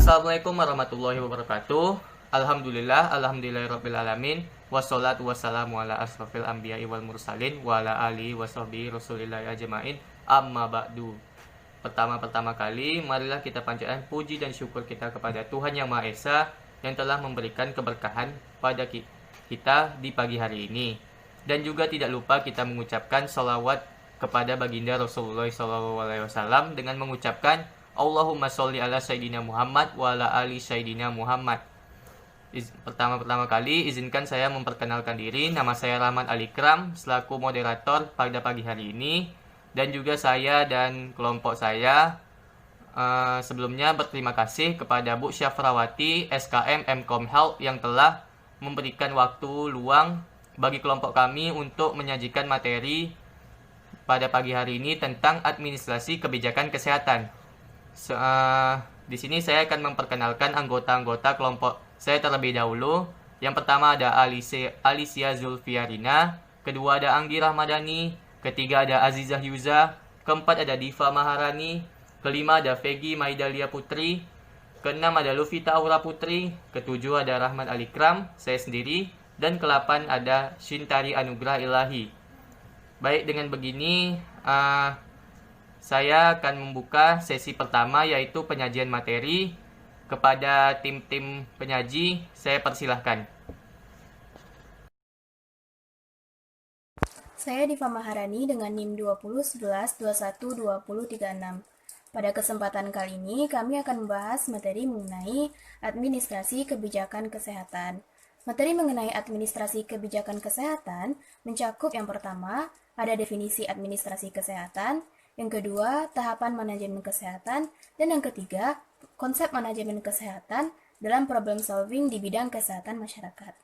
Assalamualaikum warahmatullahi wabarakatuh. Alhamdulillahirabbil alamin. Wassalatu wassalamu ala asrofil anbiya'i wal mursalin wa ala alihi washabihi rasulillahi ajmain. Amma ba'du. Pertama kali, marilah kita panjatkan puji dan syukur kita kepada Tuhan Yang Maha Esa yang telah memberikan keberkahan pada kita di pagi hari ini. Dan juga tidak lupa kita mengucapkan salawat kepada baginda Rasulullah SAW dengan mengucapkan Allahumma sholli ala Sayyidina Muhammad wa ala ali Sayyidina Muhammad. Pertama kali izinkan saya memperkenalkan diri. Nama saya Rahman Alikram selaku moderator pada pagi hari ini. Dan juga saya dan kelompok saya sebelumnya berterima kasih kepada Bu Syafrawati SKM Mkom Health yang telah memberikan waktu luang bagi kelompok kami untuk menyajikan materi pada pagi hari ini tentang administrasi kebijakan kesehatan. Di sini saya akan memperkenalkan anggota-anggota kelompok saya terlebih dahulu. Yang pertama ada Alicia Zulfiarina, kedua ada Anggi Rahmadani, ketiga ada Azizah Yuza, keempat ada Diva Maharani, kelima ada Vegi Maidalia Putri, keenam ada Lufita Aura Putri, ketujuh ada Rahman Alikram, saya sendiri, dan ke-8 ada Shintari Anugrah Ilahi. Baik, dengan begini saya akan membuka sesi pertama, yaitu penyajian materi. Kepada tim penyaji, saya persilahkan. Saya Diva Maharani dengan NIM 2011212036. Pada kesempatan kali ini, kami akan membahas materi mengenai administrasi kebijakan kesehatan. Materi mengenai administrasi kebijakan kesehatan mencakup yang pertama, ada definisi administrasi kesehatan, yang kedua, tahapan manajemen kesehatan, dan yang ketiga, konsep manajemen kesehatan dalam problem solving di bidang kesehatan masyarakat.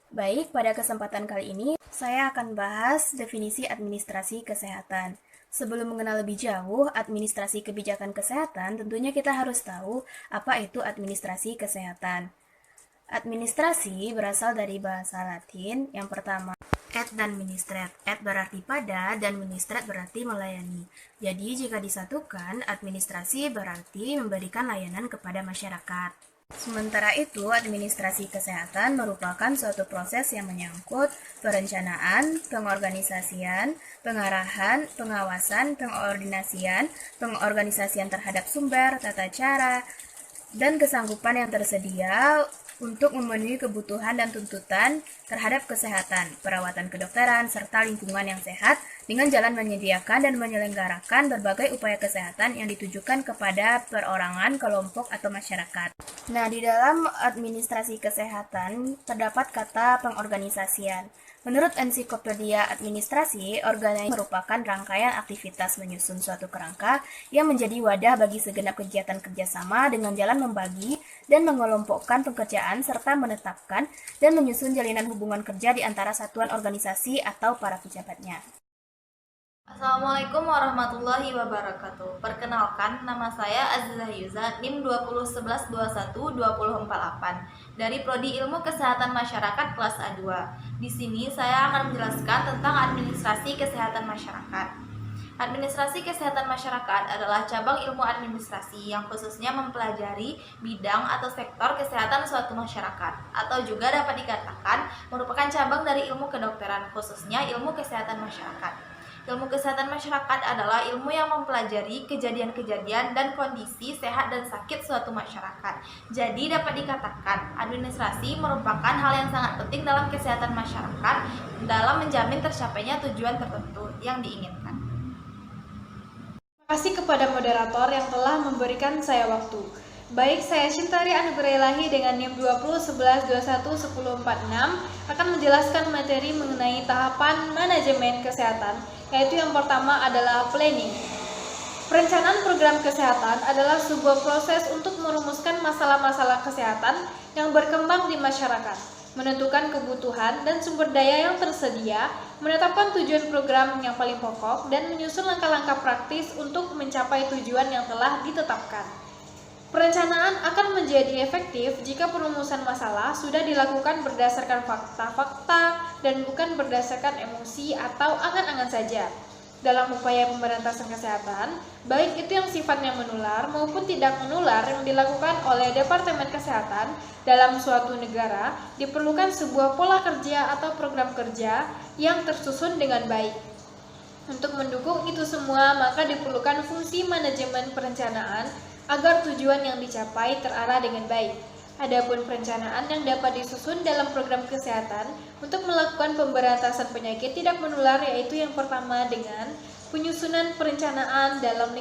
Baik, pada kesempatan kali ini, saya akan bahas definisi administrasi kesehatan. Sebelum mengenal lebih jauh administrasi kebijakan kesehatan, tentunya kita harus tahu apa itu administrasi kesehatan. Administrasi berasal dari bahasa Latin yang pertama, ad dan ministrate. Ad berarti pada dan ministrate berarti melayani. Jadi jika disatukan, administrasi berarti memberikan layanan kepada masyarakat. Sementara itu, administrasi kesehatan merupakan suatu proses yang menyangkut perencanaan, pengorganisasian, pengarahan, pengawasan, pengorganisasian terhadap sumber, tata cara, dan kesanggupan yang tersedia untuk memenuhi kebutuhan dan tuntutan terhadap kesehatan, perawatan kedokteran, serta lingkungan yang sehat dengan jalan menyediakan dan menyelenggarakan berbagai upaya kesehatan yang ditujukan kepada perorangan, kelompok, atau masyarakat. Nah, di dalam administrasi kesehatan terdapat kata pengorganisasian. Menurut ensiklopedia administrasi, organisasi merupakan rangkaian aktivitas menyusun suatu kerangka yang menjadi wadah bagi segenap kegiatan kerjasama dengan jalan membagi dan mengelompokkan pekerjaan serta menetapkan dan menyusun jalinan hubungan kerja di antara satuan organisasi atau para pejabatnya. Assalamualaikum warahmatullahi wabarakatuh. Perkenalkan, nama saya Azizah Yuza, NIM 2011212048 dari Prodi Ilmu Kesehatan Masyarakat kelas A2. Di sini saya akan menjelaskan tentang administrasi kesehatan masyarakat. Administrasi kesehatan masyarakat adalah cabang ilmu administrasi yang khususnya mempelajari bidang atau sektor kesehatan suatu masyarakat, atau juga dapat dikatakan merupakan cabang dari ilmu kedokteran, khususnya ilmu kesehatan masyarakat. Ilmu kesehatan masyarakat adalah ilmu yang mempelajari kejadian-kejadian dan kondisi sehat dan sakit suatu masyarakat. Jadi dapat dikatakan administrasi merupakan hal yang sangat penting dalam kesehatan masyarakat dalam menjamin tercapainya tujuan tertentu yang diinginkan. Terima kasih kepada moderator yang telah memberikan saya waktu. Baik, saya Shintari Anugrah Ilahi dengan NIM 2011211046 akan menjelaskan materi mengenai tahapan manajemen kesehatan, yaitu yang pertama adalah planning. Perencanaan program kesehatan adalah sebuah proses untuk merumuskan masalah-masalah kesehatan yang berkembang di masyarakat, menentukan kebutuhan dan sumber daya yang tersedia, menetapkan tujuan program yang paling pokok, dan menyusun langkah-langkah praktis untuk mencapai tujuan yang telah ditetapkan. Perencanaan akan menjadi efektif jika perumusan masalah sudah dilakukan berdasarkan fakta-fakta dan bukan berdasarkan emosi atau angan-angan saja. Dalam upaya pemberantasan kesehatan, baik itu yang sifatnya menular maupun tidak menular yang dilakukan oleh Departemen Kesehatan dalam suatu negara, diperlukan sebuah pola kerja atau program kerja yang tersusun dengan baik. Untuk mendukung itu semua, maka diperlukan fungsi manajemen perencanaan agar tujuan yang dicapai terarah dengan baik. Adapun perencanaan yang dapat disusun dalam program kesehatan untuk melakukan pemberantasan penyakit tidak menular, yaitu yang pertama dengan penyusunan perencanaan dalam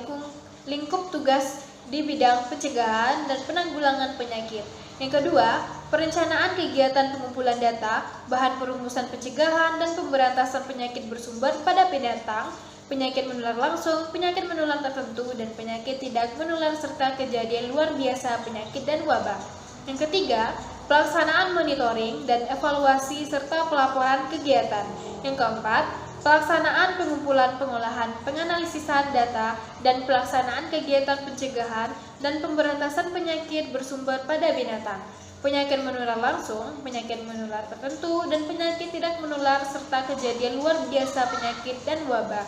lingkup tugas di bidang pencegahan dan penanggulangan penyakit. Yang kedua, perencanaan kegiatan pengumpulan data, bahan perumusan pencegahan dan pemberantasan penyakit bersumber pada binatang, penyakit menular langsung, penyakit menular tertentu, dan penyakit tidak menular serta kejadian luar biasa penyakit dan wabah. Yang ketiga, pelaksanaan monitoring dan evaluasi serta pelaporan kegiatan. Yang keempat, pelaksanaan pengumpulan, pengolahan, penganalisisan data, dan pelaksanaan kegiatan pencegahan dan pemberantasan penyakit bersumber pada binatang, penyakit menular langsung, penyakit menular tertentu, dan penyakit tidak menular serta kejadian luar biasa penyakit dan wabah.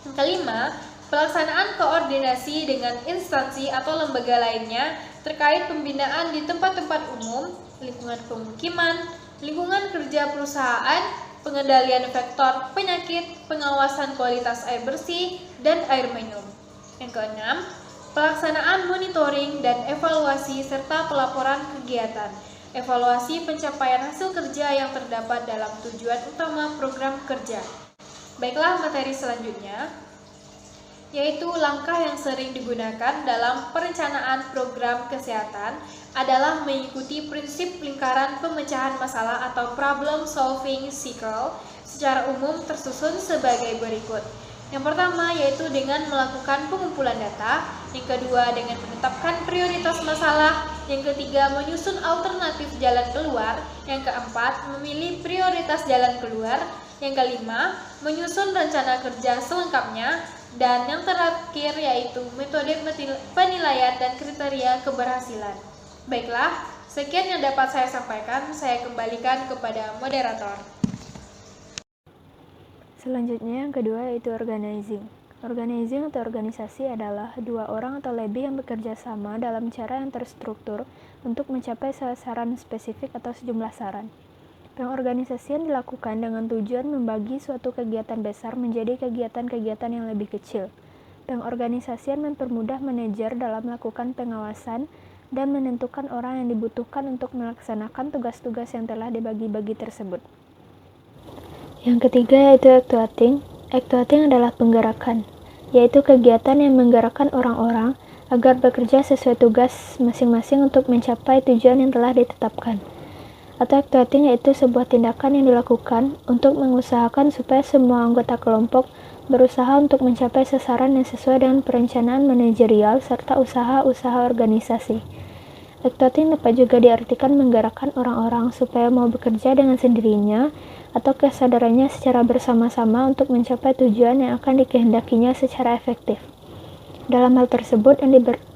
Yang kelima, pelaksanaan koordinasi dengan instansi atau lembaga lainnya terkait pembinaan di tempat-tempat umum, lingkungan pemukiman, lingkungan kerja perusahaan, pengendalian vektor penyakit, pengawasan kualitas air bersih, dan air minum. Yang keenam, pelaksanaan monitoring dan evaluasi serta pelaporan kegiatan, evaluasi pencapaian hasil kerja yang terdapat dalam tujuan utama program kerja. Baiklah, materi selanjutnya yaitu langkah yang sering digunakan dalam perencanaan program kesehatan adalah mengikuti prinsip lingkaran pemecahan masalah atau problem solving cycle secara umum tersusun sebagai berikut. Yang pertama yaitu dengan melakukan pengumpulan data, yang kedua dengan menetapkan prioritas masalah, yang ketiga menyusun alternatif jalan keluar, yang keempat memilih prioritas jalan keluar, yang kelima menyusun rencana kerja selengkapnya, dan yang terakhir yaitu metode penilaian dan kriteria keberhasilan. Baiklah, sekian yang dapat saya sampaikan, saya kembalikan kepada moderator. Selanjutnya yang kedua yaitu organizing. Organizing atau organisasi adalah dua orang atau lebih yang bekerja sama dalam cara yang terstruktur untuk mencapai sasaran spesifik atau sejumlah saran. Pengorganisasian dilakukan dengan tujuan membagi suatu kegiatan besar menjadi kegiatan-kegiatan yang lebih kecil. Pengorganisasian mempermudah manajer dalam melakukan pengawasan dan menentukan orang yang dibutuhkan untuk melaksanakan tugas-tugas yang telah dibagi-bagi tersebut. Yang ketiga yaitu actuating. Actuating adalah penggerakan, yaitu kegiatan yang menggerakkan orang-orang agar bekerja sesuai tugas masing-masing untuk mencapai tujuan yang telah ditetapkan. Atau actuating yaitu sebuah tindakan yang dilakukan untuk mengusahakan supaya semua anggota kelompok berusaha untuk mencapai sasaran yang sesuai dengan perencanaan manajerial serta usaha-usaha organisasi. Actuating dapat juga diartikan menggerakkan orang-orang supaya mau bekerja dengan sendirinya atau kesadarannya secara bersama-sama untuk mencapai tujuan yang akan dikehendakinya secara efektif. Dalam hal tersebut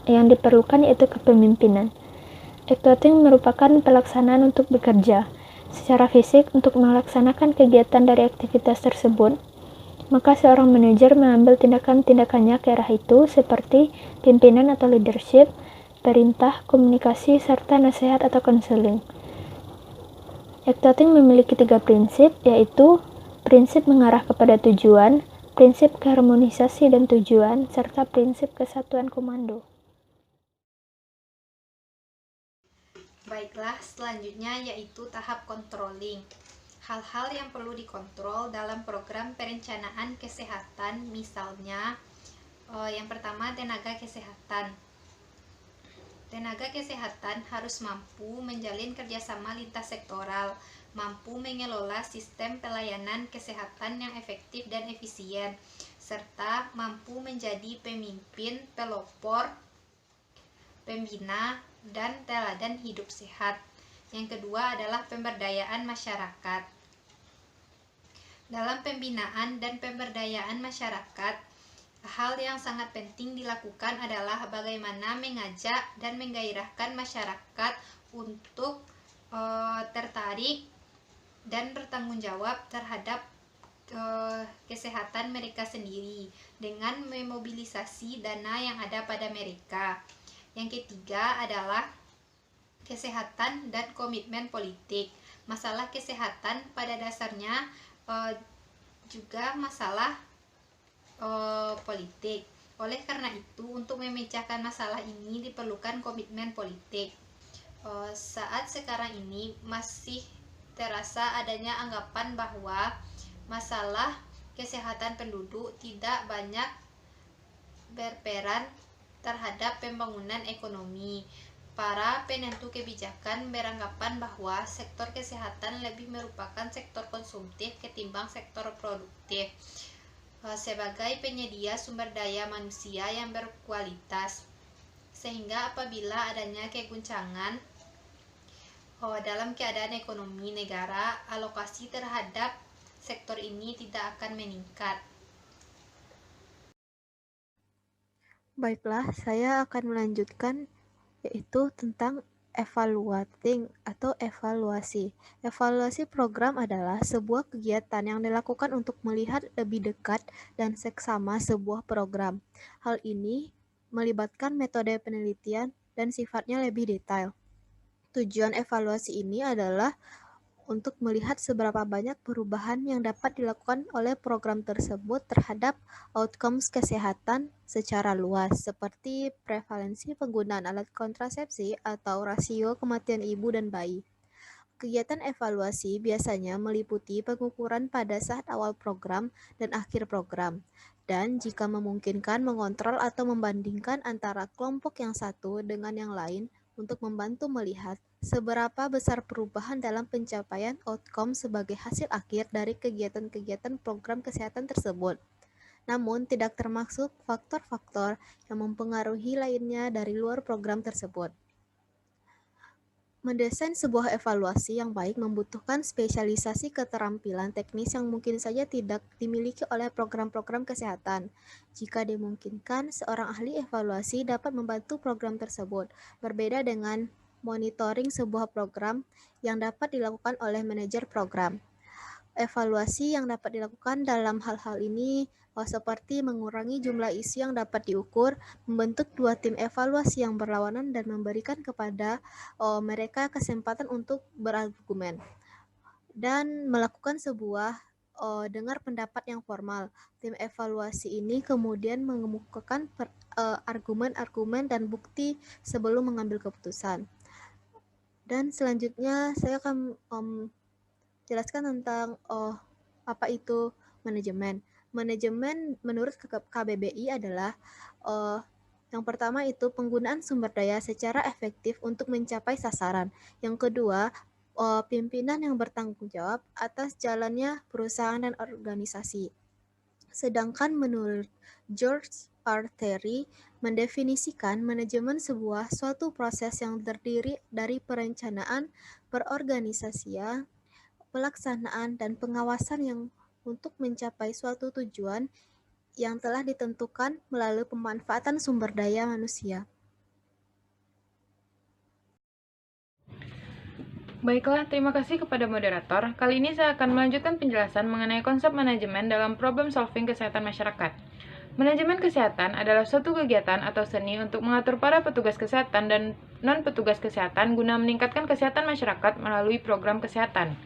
yang diperlukan yaitu kepemimpinan. Actuating merupakan pelaksanaan untuk bekerja secara fisik untuk melaksanakan kegiatan dari aktivitas tersebut. Maka seorang manajer mengambil tindakan-tindakannya ke arah itu seperti pimpinan atau leadership, perintah, komunikasi, serta nasihat atau konseling. Actuating memiliki 3 prinsip, yaitu prinsip mengarah kepada tujuan, prinsip keharmonisasi dan tujuan, serta prinsip kesatuan komando. Baiklah, selanjutnya yaitu tahap controlling. Hal-hal yang perlu dikontrol dalam program perencanaan kesehatan, misalnya yang pertama tenaga kesehatan. Tenaga kesehatan harus mampu menjalin kerjasama lintas sektoral, mampu mengelola sistem pelayanan kesehatan yang efektif dan efisien, serta mampu menjadi pemimpin, pelopor, pembina, dan teladan hidup sehat. Yang kedua adalah pemberdayaan masyarakat. Dalam pembinaan dan pemberdayaan masyarakat, hal yang sangat penting dilakukan adalah bagaimana mengajak dan menggairahkan masyarakat untuk tertarik dan bertanggung jawab terhadap kesehatan mereka sendiri dengan memobilisasi dana yang ada pada mereka. Yang ketiga adalah kesehatan dan komitmen politik. Masalah kesehatan pada dasarnya juga masalah politik. Oleh karena itu, untuk memecahkan masalah ini diperlukan komitmen politik. Saat sekarang ini masih terasa adanya anggapan bahwa masalah kesehatan penduduk tidak banyak berperan terhadap pembangunan ekonomi. Para penentu kebijakan beranggapan bahwa sektor kesehatan lebih merupakan sektor konsumtif ketimbang sektor produktif sebagai penyedia sumber daya manusia yang berkualitas. Sehingga apabila adanya keguncangan dalam keadaan ekonomi negara, alokasi terhadap sektor ini tidak akan meningkat. Baiklah, saya akan melanjutkan yaitu tentang evaluating atau evaluasi. Evaluasi program adalah sebuah kegiatan yang dilakukan untuk melihat lebih dekat dan seksama sebuah program. Hal ini melibatkan metode penelitian dan sifatnya lebih detail. Tujuan evaluasi ini adalah untuk melihat seberapa banyak perubahan yang dapat dilakukan oleh program tersebut terhadap outcomes kesehatan secara luas, seperti prevalensi penggunaan alat kontrasepsi atau rasio kematian ibu dan bayi. Kegiatan evaluasi biasanya meliputi pengukuran pada saat awal program dan akhir program, dan jika memungkinkan mengontrol atau membandingkan antara kelompok yang satu dengan yang lain untuk membantu melihat seberapa besar perubahan dalam pencapaian outcome sebagai hasil akhir dari kegiatan-kegiatan program kesehatan tersebut. Namun, tidak termasuk faktor-faktor yang mempengaruhi lainnya dari luar program tersebut. Mendesain sebuah evaluasi yang baik membutuhkan spesialisasi keterampilan teknis yang mungkin saja tidak dimiliki oleh program-program kesehatan. Jika dimungkinkan, seorang ahli evaluasi dapat membantu program tersebut, berbeda dengan monitoring sebuah program yang dapat dilakukan oleh manajer program. Evaluasi yang dapat dilakukan dalam hal-hal ini seperti mengurangi jumlah isu yang dapat diukur, membentuk 2 tim evaluasi yang berlawanan dan memberikan kepada mereka kesempatan untuk berargumen, dan melakukan sebuah dengar pendapat yang formal. Tim evaluasi ini kemudian mengemukakan argumen-argumen dan bukti sebelum mengambil keputusan. Dan selanjutnya saya akan jelaskan tentang apa itu manajemen. Manajemen menurut KBBI adalah yang pertama itu penggunaan sumber daya secara efektif untuk mencapai sasaran. Yang kedua, pimpinan yang bertanggung jawab atas jalannya perusahaan dan organisasi. Sedangkan menurut George R. Terry, mendefinisikan manajemen suatu proses yang terdiri dari perencanaan, perorganisasian, pelaksanaan, dan pengawasan yang untuk mencapai suatu tujuan yang telah ditentukan melalui pemanfaatan sumber daya manusia. Baiklah, terima kasih kepada moderator. Kali ini saya akan melanjutkan penjelasan mengenai konsep manajemen dalam problem solving kesehatan masyarakat. Manajemen kesehatan adalah suatu kegiatan atau seni untuk mengatur para petugas kesehatan dan non-petugas kesehatan guna meningkatkan kesehatan masyarakat melalui program kesehatan.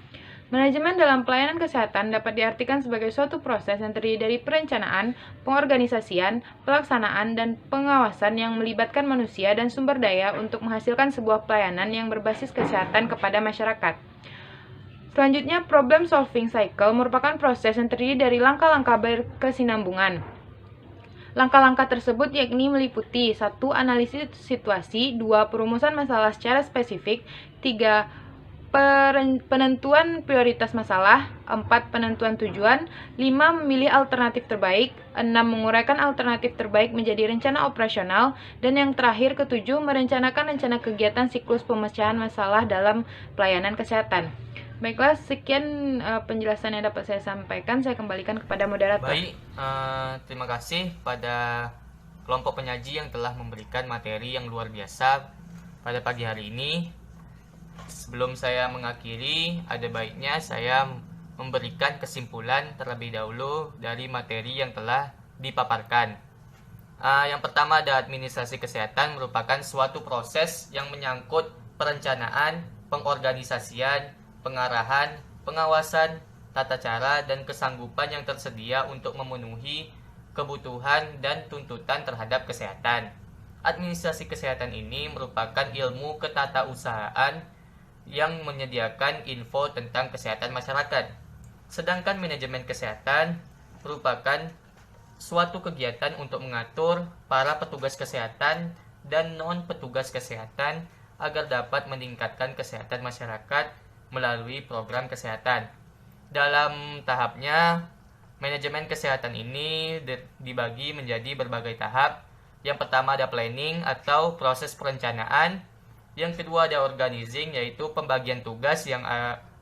Manajemen dalam pelayanan kesehatan dapat diartikan sebagai suatu proses yang terdiri dari perencanaan, pengorganisasian, pelaksanaan, dan pengawasan yang melibatkan manusia dan sumber daya untuk menghasilkan sebuah pelayanan yang berbasis kesehatan kepada masyarakat. Selanjutnya, problem solving cycle merupakan proses yang terdiri dari langkah-langkah berkesinambungan. Langkah-langkah tersebut yakni meliputi 1. Analisis situasi, 2. Perumusan masalah secara spesifik, 3. penentuan prioritas masalah, 4. Penentuan tujuan, 5. Memilih alternatif terbaik, 6. Menguraikan alternatif terbaik menjadi rencana operasional, dan yang terakhir ke-7, merencanakan rencana kegiatan siklus pemecahan masalah dalam pelayanan kesehatan. Baiklah, sekian penjelasan yang dapat saya sampaikan. Saya kembalikan kepada moderator. Baik, terima kasih pada kelompok penyaji yang telah memberikan materi yang luar biasa pada pagi hari ini. Sebelum saya mengakhiri, ada baiknya saya memberikan kesimpulan terlebih dahulu dari materi yang telah dipaparkan. Yang pertama ada administrasi kesehatan merupakan suatu proses yang menyangkut perencanaan, pengorganisasian, pengarahan, pengawasan, tata cara, dan kesanggupan yang tersedia untuk memenuhi kebutuhan dan tuntutan terhadap kesehatan. Administrasi kesehatan ini merupakan ilmu ketatausahaan yang menyediakan info tentang kesehatan masyarakat. Sedangkan manajemen kesehatan merupakan suatu kegiatan untuk mengatur para petugas kesehatan dan non-petugas kesehatan agar dapat meningkatkan kesehatan masyarakat melalui program kesehatan. Dalam tahapnya, manajemen kesehatan ini dibagi menjadi berbagai tahap. Yang pertama ada planning atau proses perencanaan. Yang kedua ada organizing, yaitu pembagian tugas yang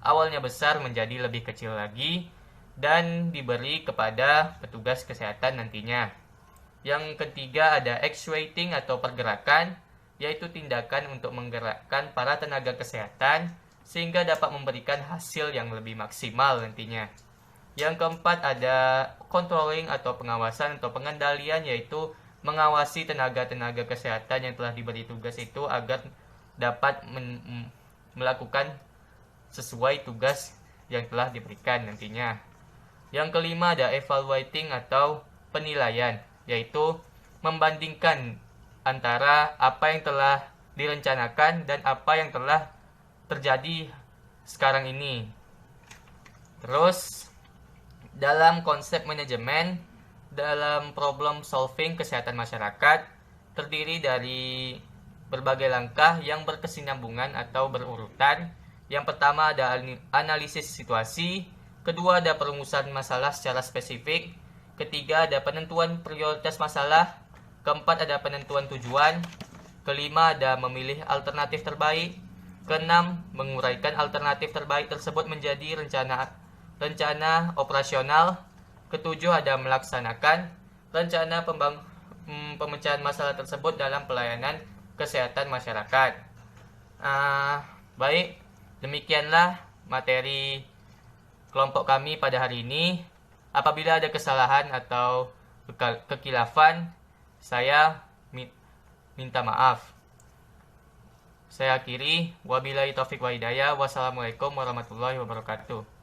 awalnya besar menjadi lebih kecil lagi dan diberi kepada petugas kesehatan nantinya. Yang ketiga ada actuating atau pergerakan, yaitu tindakan untuk menggerakkan para tenaga kesehatan sehingga dapat memberikan hasil yang lebih maksimal nantinya. Yang keempat ada controlling atau pengawasan atau pengendalian, yaitu mengawasi tenaga-tenaga kesehatan yang telah diberi tugas itu agar dapat melakukan sesuai tugas yang telah diberikan nantinya. Yang kelima ada evaluating atau penilaian, yaitu membandingkan antara apa yang telah direncanakan dan apa yang telah terjadi sekarang ini. Terus dalam konsep manajemen dalam problem solving kesehatan masyarakat terdiri dari berbagai langkah yang berkesinambungan atau berurutan. Yang pertama ada analisis situasi, kedua ada perumusan masalah secara spesifik, ketiga ada penentuan prioritas masalah, keempat ada penentuan tujuan, kelima ada memilih alternatif terbaik, keenam menguraikan alternatif terbaik tersebut menjadi rencana operasional, ketujuh ada melaksanakan rencana pemecahan masalah tersebut dalam pelayanan kesehatan masyarakat. Baik, demikianlah materi kelompok kami pada hari ini. Apabila ada kesalahan atau kekilafan, saya minta maaf. Saya akhiri, wabillahi taufiq wa hidayah. Wassalamualaikum warahmatullahi wabarakatuh.